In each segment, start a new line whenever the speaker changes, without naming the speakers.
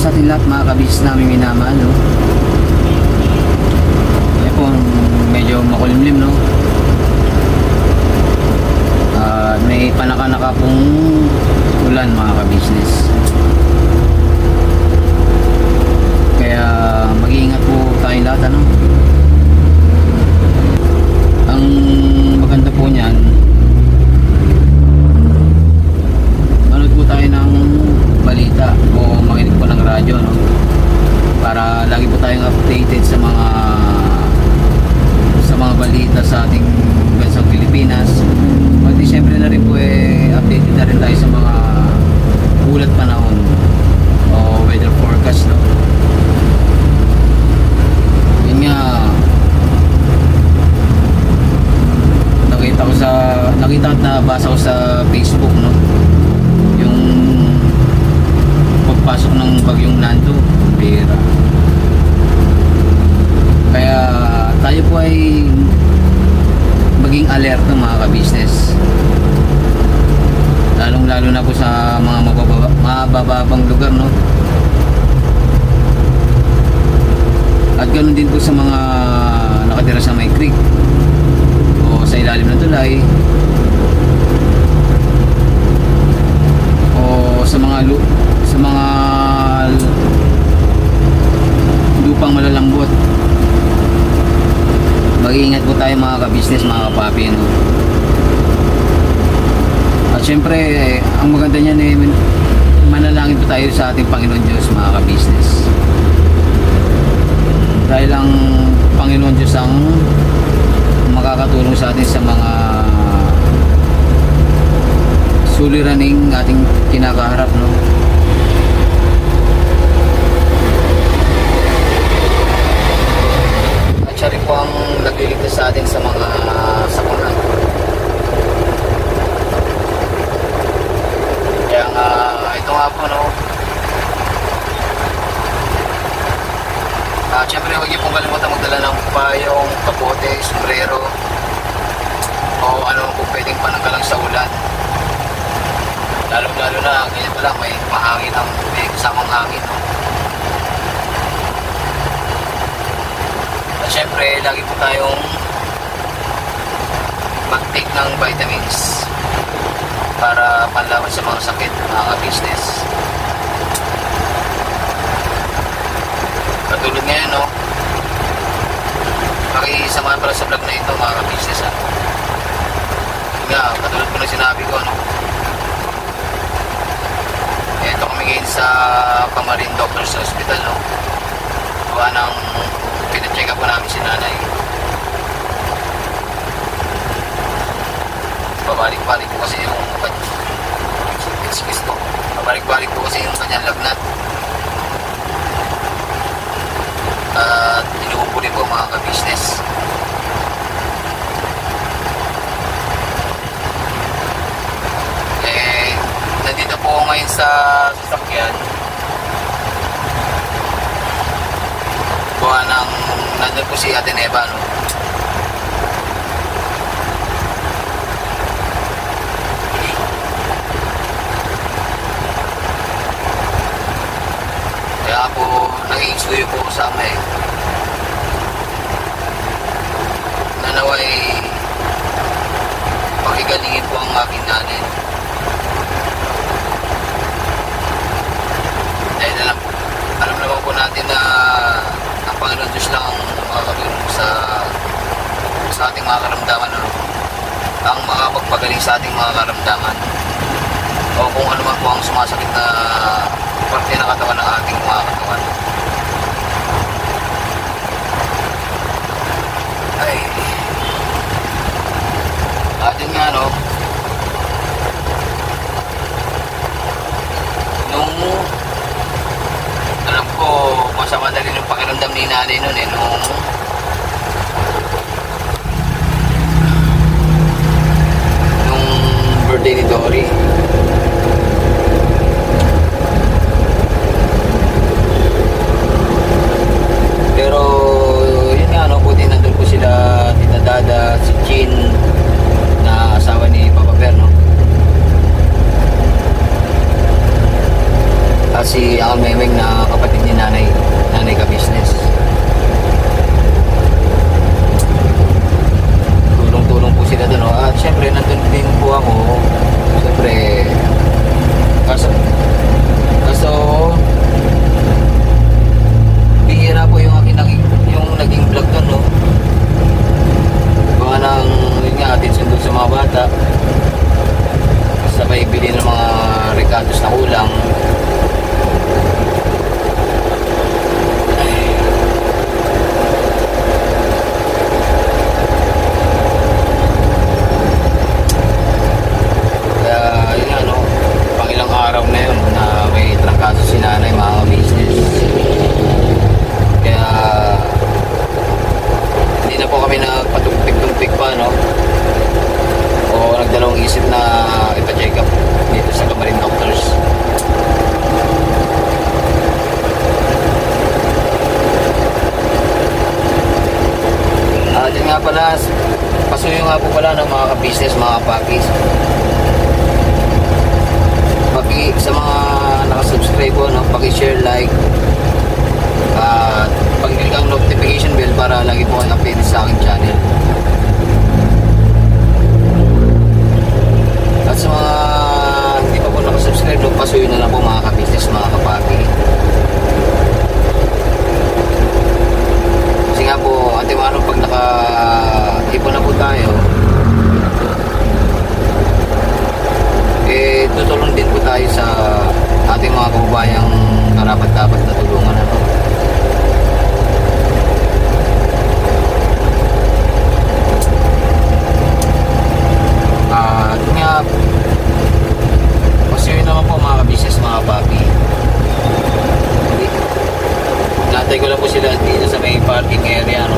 sa ating lahat mga kabis namin minamahal, no? Ay po, medyo makulimlim, no? May panaka-naka pong ulan mga kabisnes. Kaya mag-iingat po tayong lahat, ano? Ang maganda po niyan, manood po tayo ng balita o makinig po ng radyo, no? Para lagi po tayong updated sa mga balita sa ating bansang Pilipinas. Pati syempre na rin po updated na rin tayo sa mga ulat panahon o weather forecast, no? Yun nga, nakita at nabasa ko sa Facebook, no? Yung pagpasok ng bagyong Nando, pera. Kaya tayo po ay maging alerto mga ka-business, lalong lalo na po sa mga mabababang lugar, no? At ganoon din po sa mga nakatira sa may creek o sa ilalim ng tulay o sa mga lupang malalambot. Mag-iingat po tayo mga ka-business, mga kapapi, no? At syempre, ang maganda niyan manalangin po tayo sa ating Panginoon Diyos, mga ka-business. Dahil ang Panginoon Diyos ang makakatulong sa atin sa mga suliraning ating kinakaharap, no? Siya rin po ang nagliligtas sa atin sa mga sakuna. Kaya nga, ito nga po, no? Siyempre, huwag niyo pong kalimutan magdala ng payong, kapote, sombrero, o ano po pwedeng pananggalang sa ulan. Lalo na, ganyan pa lang, may mahangin ang may kasamang hangin, no? Siyempre, lagi po tayong mag-take ng vitamins para panlaban sa mga sakit, mga business. Katulad ngayon, no? Pakisamahan pala sa vlog na ito, mga business, ha? Nga, katulad ko na sinabi ko, no? Ito kami ngayon sa Pamarin Doctors Hospital, no? Gawa ng pina-check up po namin si nanay. Babalik-balik po kasi yung babalik-balik po kasi yung kanyang lagnat. At inuupo din po mga ka-business. Nandito po ngayon sa sasakyan. Gawa ng nandun po si Ate Neva, no? Kaya po nag-i-insuyo po sa amin, nanaway pakigalingin po ang aking nanay. Dahil alam naman po natin na ang Panginoon Diyos lang ang makakatulong sa ating mga karamdaman, no? Ang makapagpagaling sa ating mga karamdaman o kung ano man po ang sumasakit na parte ng katawan ng ating mga katawan. Ay, atin nga, no? Nung alam ko masama na rin yung pakiramdam ni nanay nun, nung birthday ni Dory. Pero yun nga, no, buti nandun po sila Tita Dada, si Jean na asawa ni Papa Bear, no? At si Ang Memeng na kapatid nga po pala ng mga ka-business, mga kapakis. Sa mga nakasubscribe po, no, paki-share, like, at pag-click ang notification bell para lagi po kayo updated sa aking channel. At sa mga hindi pa po nakasubscribe, no, pasuyo na lang po mga ka-business, mga kapaki. Kasi nga po, antimano pag naka-ipon na po tayo, tutulong din po tayo sa ating mga kababayang karapat-dapat na tulungan, ano. Ito nga, kasi yun naman po mga ka-business, mga papi. Natay ko lang po sila dito sa may parking area, no.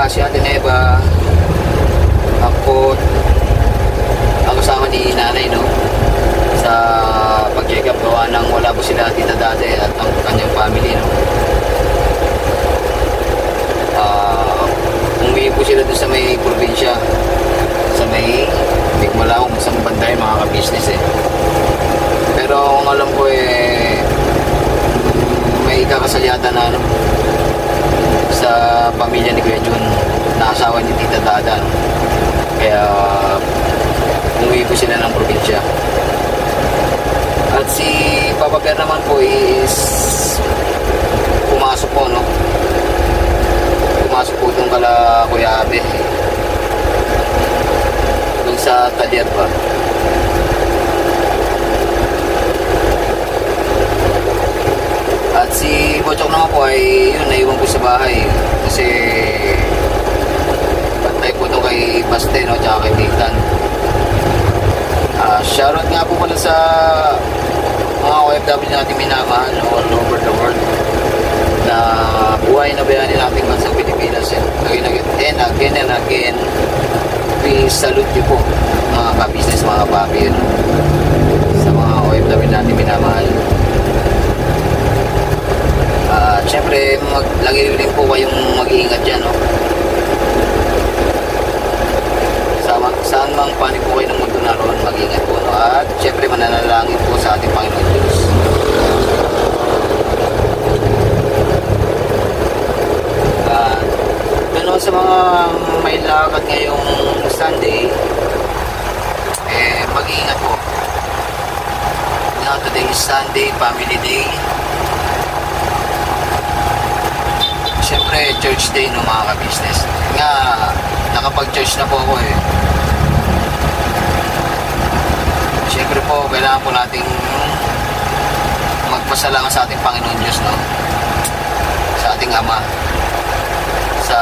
Si Ate Neva, ako, ang kasama ni nanay, no, sa pag-check up gawa nang wala po sila tita dati at ang kanyang family, no. Umuwi po sila doon sa may probinsya, sa may, hindi ko malaw kung saan banday, mga ka-business, eh. Pero kung alam ko, may kakasalyatan na, ano, sa pamilya ni Kuya Jun, na asawa ni Tita Dada, no? Kaya umuwi po sila ng probinsya. At si Papa Bear naman po is pumasok po, no? Pumasok po doon kala Kuya Abe, doon sa talyer pa. At si Bochok naman po ay yun, naiwan po sa bahay kasi bantay po ito kay Baste, no, tsaka kay Titan. Shoutout nga po pala sa mga OFW natin minamahal, no, all over the world, na buhay na bayani natin bansang Pilipinas. Again and again, we salute you po mga ka-business, mga papi, no, sa mga OFW natin minamahal. Siyempre, lagi rin po kayong mag-iingat dyan, no? Saan mang panig po kayo ng mundo naroon, mag-iingat po, no? At siyempre, mananalangin po sa ating Panginoon Diyos. Doon sa mga may lakad ngayong Sunday, mag-iingat po. Now, today is Sunday, Family Day. Siyempre, church day, no, mga ka-business. Nga, nakapag-church na po ako, eh. Siyempre po, kailangan po nating magpasalamat sa ating Panginoon Diyos, no? Sa ating Ama. Sa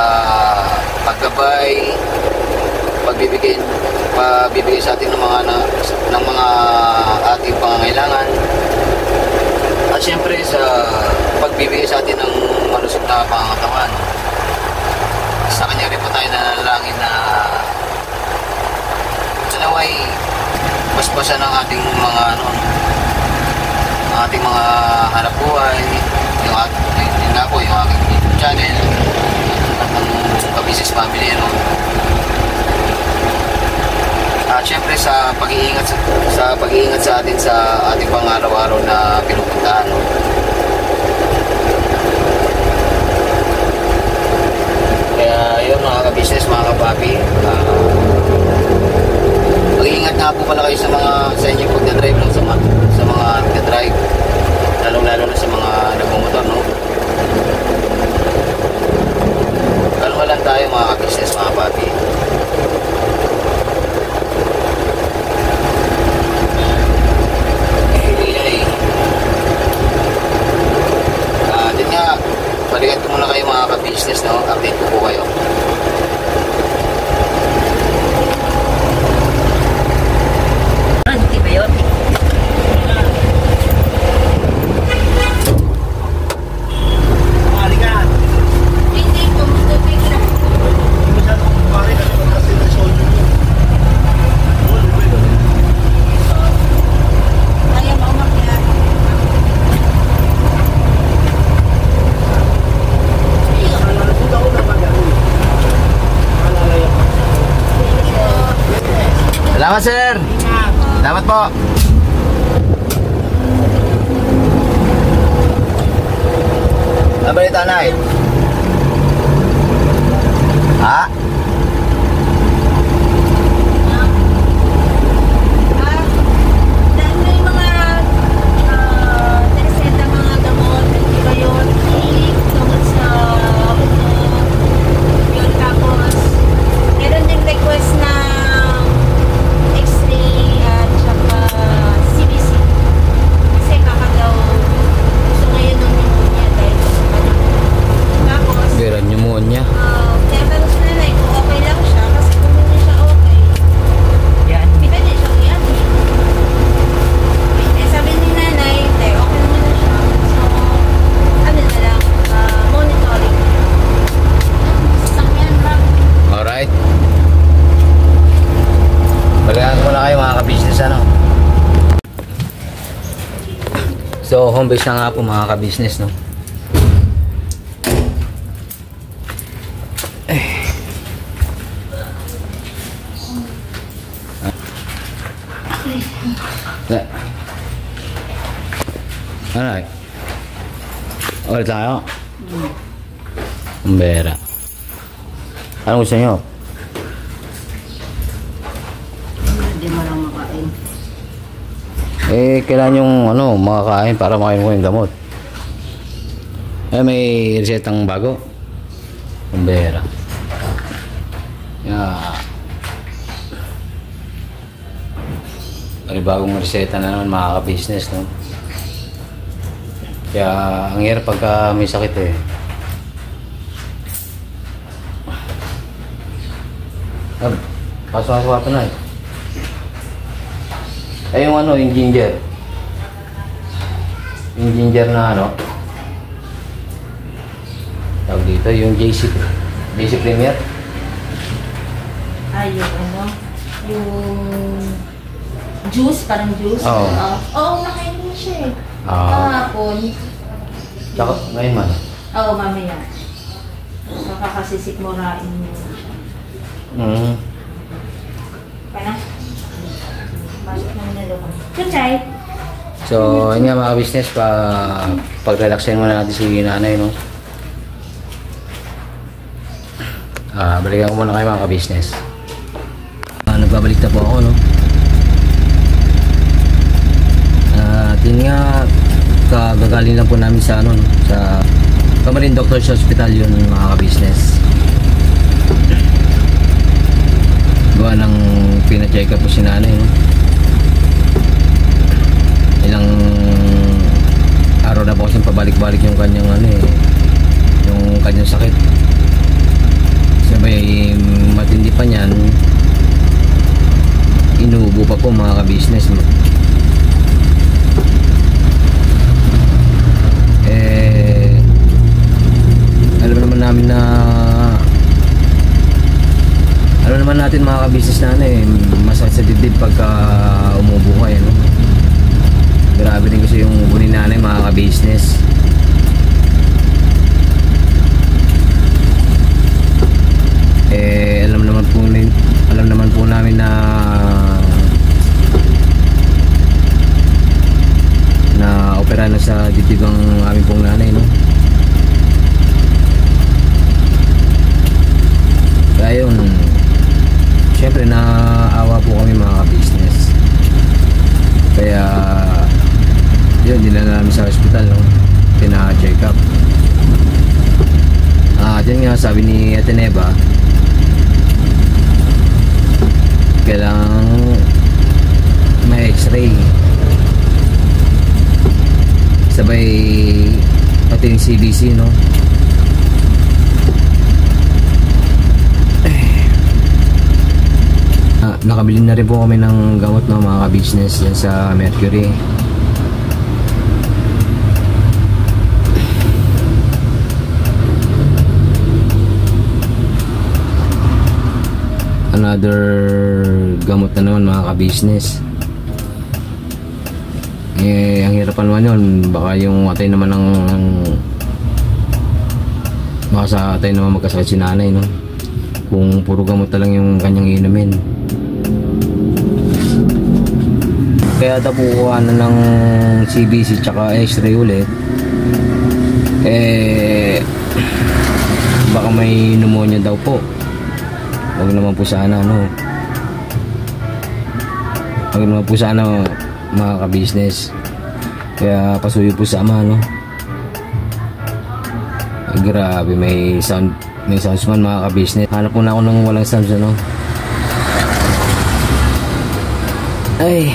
paggabay, pagbibigay sa atin ng mga ating pangangailangan. At siyempre sa pagbibigay sa atin ng malusog na pangangatawan. Sa kanya rin po tayo nanalangin na sanaway basbasan ng ating mga ating mga hanap buhay, yung aking YouTube channel at ng ka-business family, no. At syempre sa pag-iingat sa atin sa ating pang-araw-araw na pinupuntahan, no? Kaya yun, mga ka-business, mga kapapi, mag-iingat nga po pala kayo sa inyong pagdadrive, no? Sa mga nagdadrive, lalong-lalo na sa mga nagmumotor, no? Kalma lang tayo, mga ka-business, mga kapapi. Balikan ko muna kayo, mga ka-business, no? Update ko po kayo. Salamat, sir. Salamat po. Ano balita, Nay? Ha? Pneumonia.
Kaya tanong sa nanay kung okay lang siya kasi kung hindi siya okay, yan, pwede siyang iyan. Eh, sabi ni nanay, okay naman na siya. So, ano na lang, monitoring na lang. Sasakyan lang.
Alright. Balikan ko na kayo mga ka-business, ano? So, home base na nga po mga ka-business, no? Alright. Ulit tayo. Umbera. Anong gusto nyo?
Hindi mo lang makain.
Eh, kailangan yung makakain para makain mo yung gamot. Eh, may resetang bago. Umbera. Yeah. May bagong reseta na naman mga ka-business, no? Kaya ang hirap pagka may sakit eh. Pasok-pasok pa na eh. Ay yung yung ginger. Yung ginger na tawag dito, yung JC Premier.
Ay, yung yung juice, parang juice.
Oo.
Oo, nakain mo siya eh.
Kahapon. Tsaka ngayon man.
Oo, mamaya. Makakasisikmurain mo siya. Pana? Pasok na nilo ko. Kuchay!
So, yun nga mga business, pag-relaxin muna natin si nanay, no? Balikan ko muna kayo mga ka-business. Nagbabalik na po ako, no? Yun nga, kagagaling lang po namin sa sa Camarines Doctors Hospital yun mga ka-business. Gawa ng pina-check up po si nanay, no? Ilang araw na po kasing pabalik-balik yung kanyang yung kanyang sakit. Sabay matindi pa niyan, inuubo pa po mga ka-business, no? Alam naman natin mga ka-business masakit sa dibdib pagka umubo ka, no? Grabe din kasi yung ubo ni nanay mga ka-business. Alam naman po namin na opera na sa dibdib ang aming pong nanay, no? Kaya yun, syempre naawa po kami mga ka-business. Kaya yun, dinala namin sa hospital, no? Pina-check up. Diyan nga sabi ni Ate Neva, kailangan may x-ray, sabay pati yung CBC, no? Nakabili na rin po kami ng gamot, no, mga ka-business yan sa Mercury. Another gamot na naman mga ka-business. Ang hirapan naman yun, baka yung atay naman baka sa atay naman magkasakit si nanay, no? Kung puro gamot na lang yung kanyang inumin.
kaya daw po kuha na ng CBC tsaka x-ray ulit, baka may pneumonia daw po. Huwag naman po sana, no? Huwag naman po sana, mga ka-business. Kaya pasuyo po sa ama, no? Ay, grabe, may soundsman, mga ka-business. Hanap po na ako ng walang sounds, ano? Ay,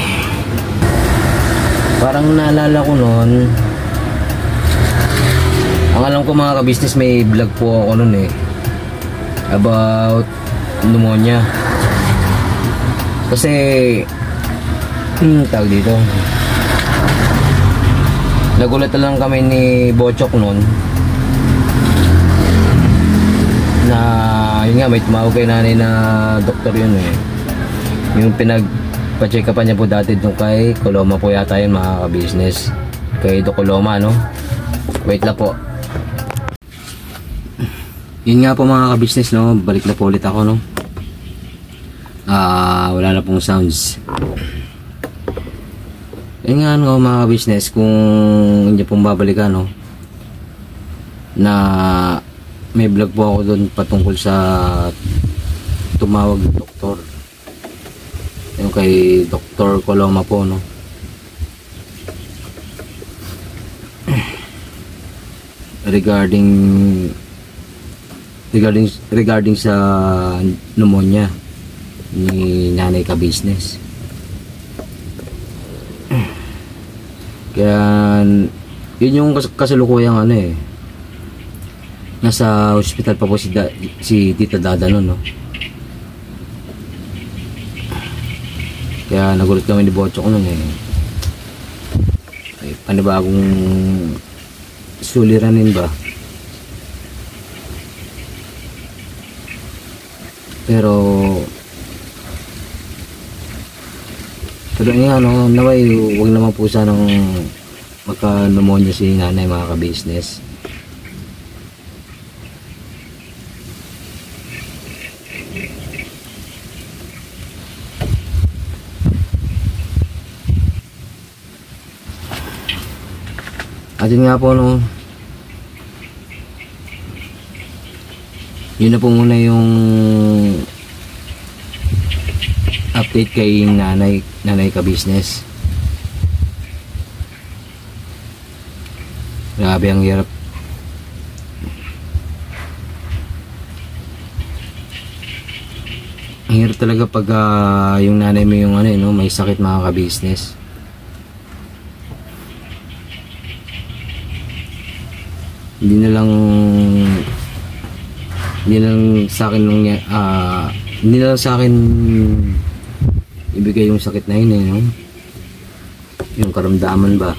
parang naalala ko noon, ang alam ko, mga ka-business, may vlog po ako noon about pneumonia. Kasi tawag dito, nagulat na lang kami ni Bochok noon na yun nga, may tumawag kay nanay na doktor yun yung pinagpa-check upan niya po dati doon kay Coloma po yata yun, mga ka-business, kay Do Coloma, no? Wait lang po. Yun nga po, mga ka-business, no? Balik na po ulit ako, no? Wala na pong sounds. Yun nga, no, mga ka-business, kung hindi pong babalikan, no? Na may vlog po ako doon patungkol sa tumawag ng doktor. Yung kay Dr. Coloma po, no? Regarding sa pneumonia ni nanay ka-business. Kaya yun yung kasalukuyang nasa hospital pa po si Tita Dada noon, no? Kaya nagulat kami ni Bochok noon ay panibagong suliranin ba. Pero nga, no, naway huwag naman po sanang magka-pneumonia si nanay, mga ka-business. At yun nga po, no, yun na po muna yung update kay nanay ka-business. Grabe, ang hirap. Ang hirap talaga pag yung nanay mo yung no, may sakit, mga ka-business. Hindi na lang sa akin hindi na lang sa akin ibigay yung sakit na yun, no? Yung karamdaman ba,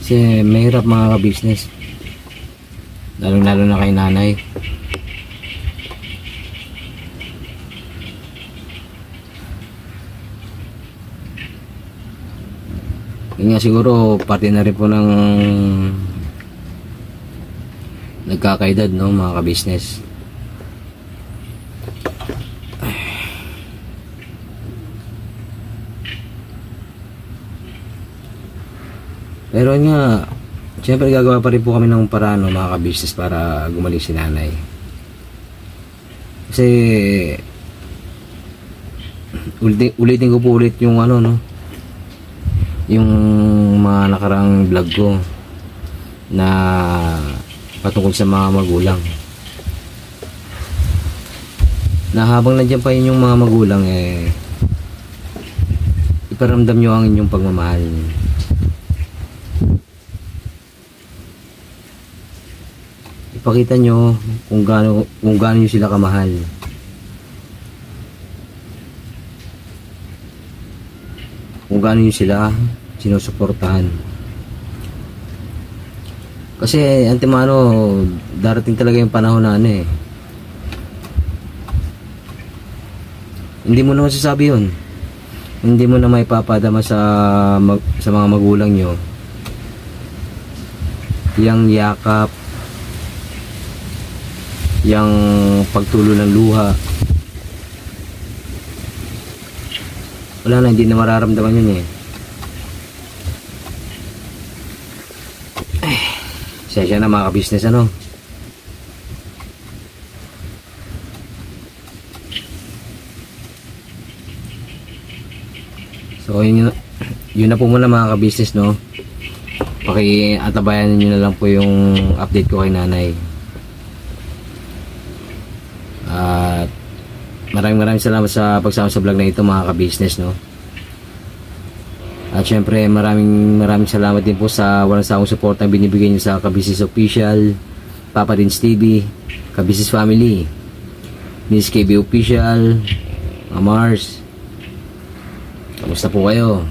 kasi mahirap, mga ka-business, lalo na kay nanay. Yun nga, siguro parte na rin po ng nagkakaedad, no, mga ka-business. Pero nga, siyempre gagawa pa rin po kami ng paraan, no, mga ka-business, para gumaling si nanay. Kasi ulitin ko po ulit yung no, yung mga nakarang vlog ko na patungkol sa mga magulang, na habang nandiyan pa yung mga magulang, iparamdam nyo ang inyong pagmamahal. Ipakita nyo kung gaano nyo sila kamahal. Kung gaano nyo sila sinusuportahan. Kasi antemano, darating talaga yung panahon na hindi mo na masasabi yun. Hindi mo na may papadama sa mga magulang nyo yang yakap, yang pagtulo ng luha. wala na, hindi na mararamdaman yun eh. Sensya na mga ka-business, ano. So yun na po muna mga ka-business, no. Pakiatabayan niyo na lang po yung update ko kay nanay. At maraming salamat sa pagsama sa vlog na ito mga ka-business, no. At syempre maraming salamat din po sa walang sawang support na binibigay niyo sa Ka-Business Official, Papa Dins TV, Ka-Business Family, Miss KB Official, Mars. Kamusta po kayo?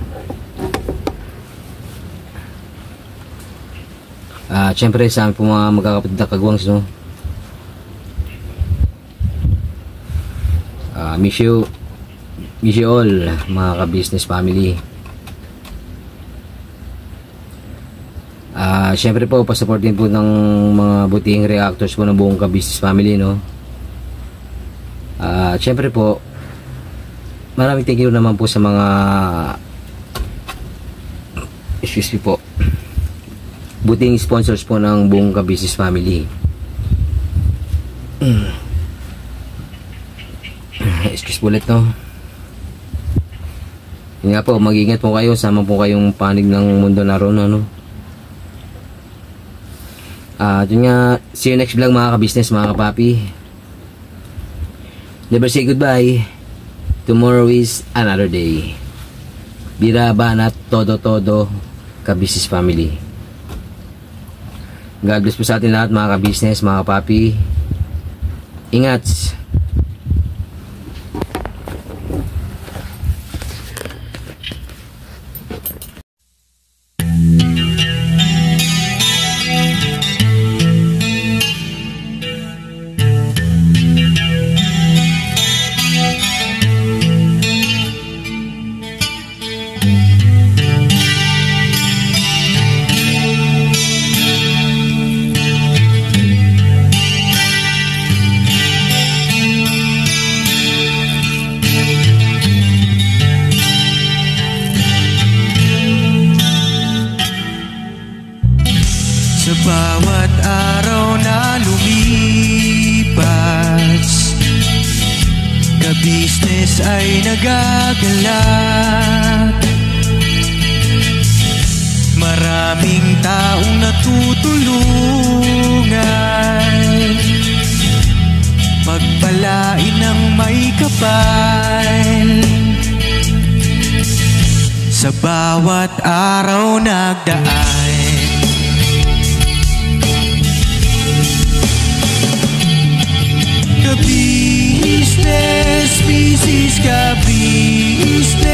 At syempre sa amin po mga magkakapatid na kagwangs, no. Miss you all mga Ka-Business Family. Syempre po pa-support din po ng mga butihing reactors po ng buong Ka-Business Family, no. Syempre po maraming thank you naman po sa mga butihing sponsors po ng buong Ka-Business Family. Excuse ulit, no. Yun nga po, mag-ingat po kayo, sama po kayong panig ng mundo na ron, ano. Yun nga, see you next vlog mga ka-business, mga kapapi. Never say goodbye. Tomorrow is another day. Bira banat todo Ka-Business Family. God bless po sa atin lahat mga ka-business, mga kapapi. Ingat.
Sa bawat araw na lumipas, ka-business ay nagagalak. Maraming taong natutulungan, pagpalain ng may kapal. Sa bawat araw nagdaan, Ka-business, business, ka-business,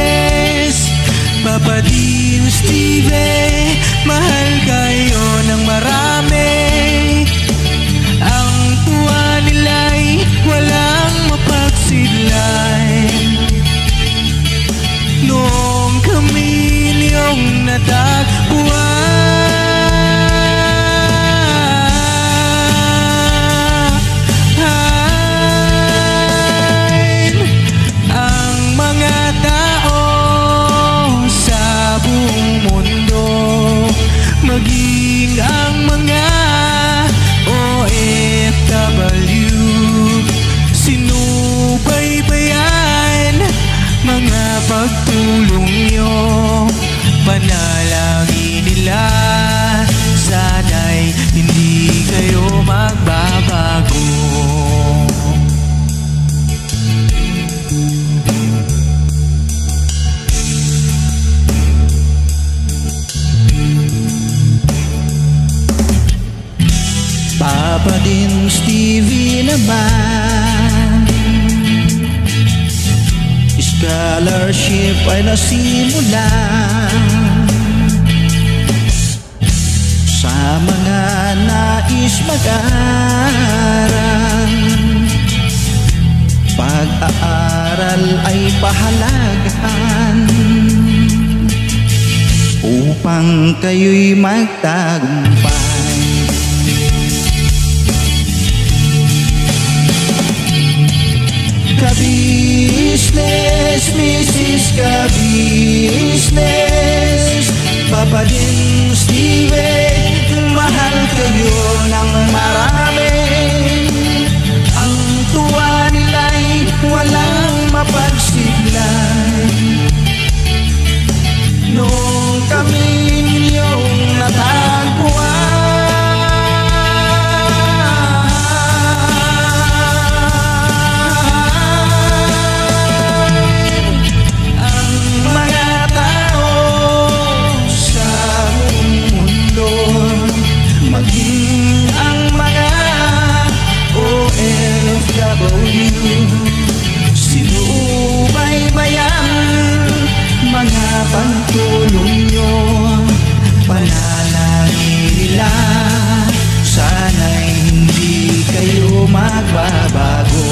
Papa Dins TV, mahal kayo ng marami. Ang tuwa nila'y walang mapagsidlan. Noong kami niyong natagpuan, maging ang mga OFW, sinubaybayan mga pagtulong nyo, panalangin nila, sana'y hindi kayo magbabago. Papa Dins TV naman, scholarship ay nasimula sa mga nais mag-aral. Pag-aaral ay pahalagahan upang kayo'y magtagumpay. Ka-business, Mrs. ka-business Papa din Steven, mahal kayo ng marami. Ang tuwa nila'y walang mapagsiglay. Noong kami ninyong natagpuan, ang mga tao sa buong mundo, maging ang mga OFW, sinubaybayan mga pagtulong nyo, panalangin nila, sana'y hindi kayo magbabago.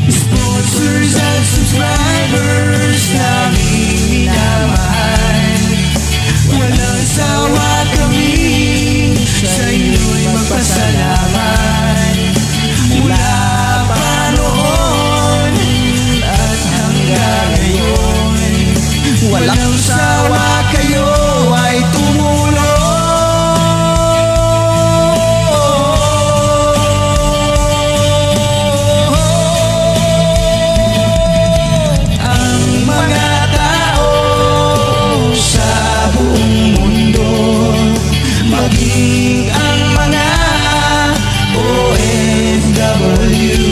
Sponsors and subscribers namin minamahal, walang sawa kami sa inyo'y magpasalamat. Mula pa noon at hanggang ngayon, walang sawa kayo ay tumulong. Ang mga tao sa buong mundo, maging ang mga OFW,